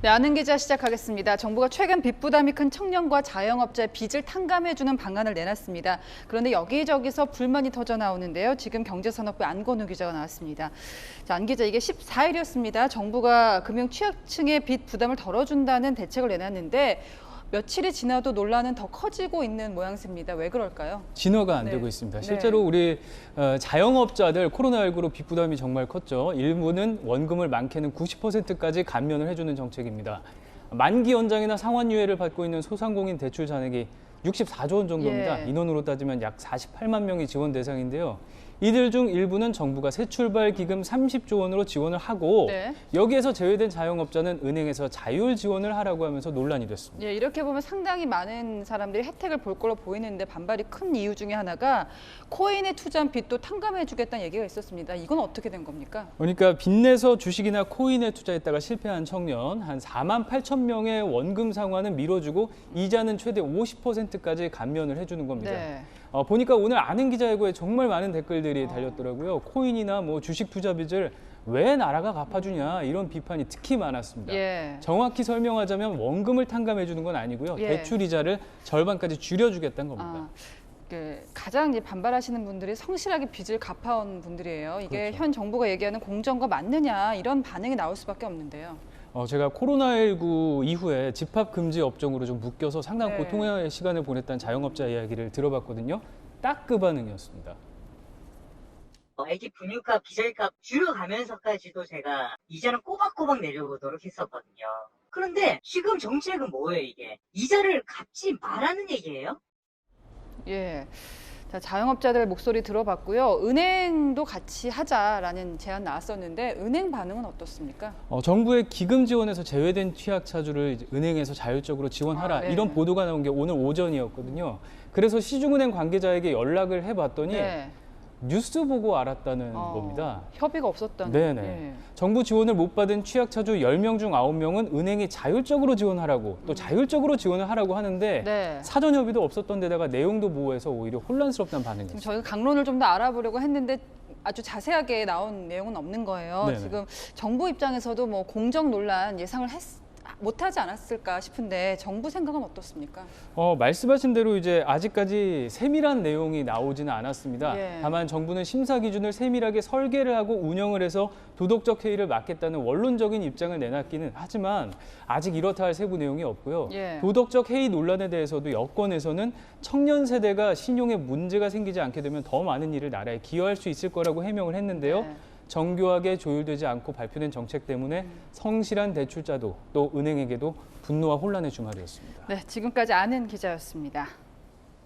네, 아는 기자 시작하겠습니다. 정부가 최근 빚 부담이 큰 청년과 자영업자의 빚을 탕감해주는 방안을 내놨습니다. 그런데 여기저기서 불만이 터져 나오는데요. 지금 경제산업부 안건우 기자가 나왔습니다. 자, 안 기자, 이게 14일이었습니다. 정부가 금융 취약층의 빚 부담을 덜어준다는 대책을 내놨는데 며칠이 지나도 논란은 더 커지고 있는 모양새입니다. 왜 그럴까요? 진화가 안 되고 있습니다. 실제로 우리 자영업자들 코로나19로 빚 부담이 정말 컸죠. 일부는 원금을 많게는 90%까지 감면을 해주는 정책입니다. 만기 연장이나 상환유예를 받고 있는 소상공인 대출 잔액이 64조 원 정도입니다. 인원으로 따지면 약 48만 명이 지원 대상인데요. 이들 중 일부는 정부가 새출발 기금 30조 원으로 지원을 하고 여기에서 제외된 자영업자는 은행에서 자율 지원을 하라고 하면서 논란이 됐습니다. 예, 이렇게 보면 상당히 많은 사람들이 혜택을 볼 걸로 보이는데 반발이 큰 이유 중에 하나가 코인에 투자한 빚도 탕감해주겠다는 얘기가 있었습니다. 이건 어떻게 된 겁니까? 그러니까 빚내서 주식이나 코인에 투자했다가 실패한 청년 한 4만 8천 명의 원금 상환은 미뤄주고 이자는 최대 50%까지 감면을 해주는 겁니다. 보니까 오늘 아는 기자회고에 정말 많은 댓글들이 달렸더라고요. 코인이나 뭐 주식 투자 빚을 왜 나라가 갚아주냐 이런 비판이 특히 많았습니다. 정확히 설명하자면 원금을 탕감해주는 건 아니고요. 대출 이자를 절반까지 줄여주겠다는 겁니다. 가장 이제 반발하시는 분들이 성실하게 빚을 갚아온 분들이에요. 이게 현 정부가 얘기하는 공정과 맞느냐 이런 반응이 나올 수밖에 없는데요. 제가 코로나19 이후에 집합금지 업종으로 좀 묶여서 상당히 고통의 시간을 보냈다는 자영업자 이야기를 들어봤거든요. 딱 그 반응이었습니다. 애기 분유값, 기저귀값 줄여가면서까지도 제가 이자는 꼬박꼬박 내려고 노력했었거든요. 그런데 지금 정책은 뭐예요, 이게? 이자를 갚지 말라는 얘기예요? 자, 자영업자들 목소리 들어봤고요. 은행도 같이 하자라는 제안 나왔었는데 은행 반응은 어떻습니까? 정부의 기금 지원에서 제외된 취약차주를 이제 은행에서 자율적으로 지원하라 이런 보도가 나온 게 오늘 오전이었거든요. 그래서 시중은행 관계자에게 연락을 해봤더니 뉴스 보고 알았다는 겁니다. 협의가 없었다는. 정부 지원을 못 받은 취약차주 10명 중 9명은 은행이 자율적으로 지원하라고 또 자율적으로 지원을 하라고 하는데 사전 협의도 없었던 데다가 내용도 모호해서 오히려 혼란스럽다는 반응이었습니다. 저희가 강론을 좀 더 알아보려고 했는데 아주 자세하게 나온 내용은 없는 거예요. 지금 정부 입장에서도 뭐 공정 논란 예상을 못하지 않았을까 싶은데 정부 생각은 어떻습니까? 말씀하신 대로 이제 아직까지 세밀한 내용이 나오지는 않았습니다. 다만 정부는 심사 기준을 세밀하게 설계를 하고 운영을 해서 도덕적 해이를 막겠다는 원론적인 입장을 내놨기는 하지만 아직 이렇다 할 세부 내용이 없고요. 도덕적 해이 논란에 대해서도 여권에서는 청년 세대가 신용에 문제가 생기지 않게 되면 더 많은 일을 나라에 기여할 수 있을 거라고 해명을 했는데요. 정교하게 조율되지 않고 발표된 정책 때문에 성실한 대출자도 또 은행에게도 분노와 혼란의 주말이었습니다. 네, 지금까지 아는 기자였습니다.